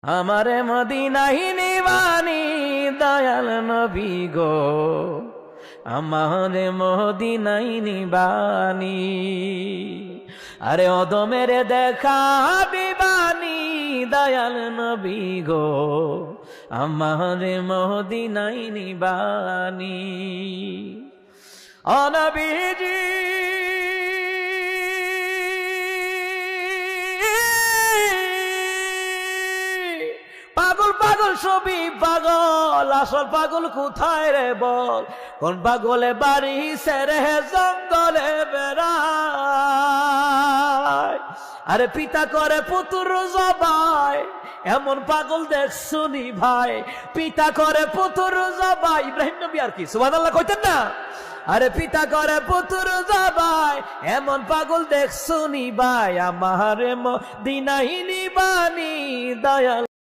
আমারে মদিনায় নিবানি দয়াল নবী গো, আমারে মদিনায় নিবানি। আরে অদমের দেখা দিবানি দয়াল নবী গো, আমারে মদিনায় নিবানি। ও নবীজি পাগল পাগল সবই পাগল, আসল পাগল কোথায় রে বল? কোন পাগলে বাড়ি সেরে জঙ্গলে বেড়ায়। আরে পিতা করে পুত্র জবাই, এমন পাগল দেখছুনি ভাই। পিতা করে পুত্র জবাই, ইব্রাহিম নবী আর কি সুবহানাল্লাহ কইতেন না? আরে পিতা করে পুত্র জবাই, এমন পাগল দেখছুনি ভাই। আমারে মদিনায় নিবানি দয়াল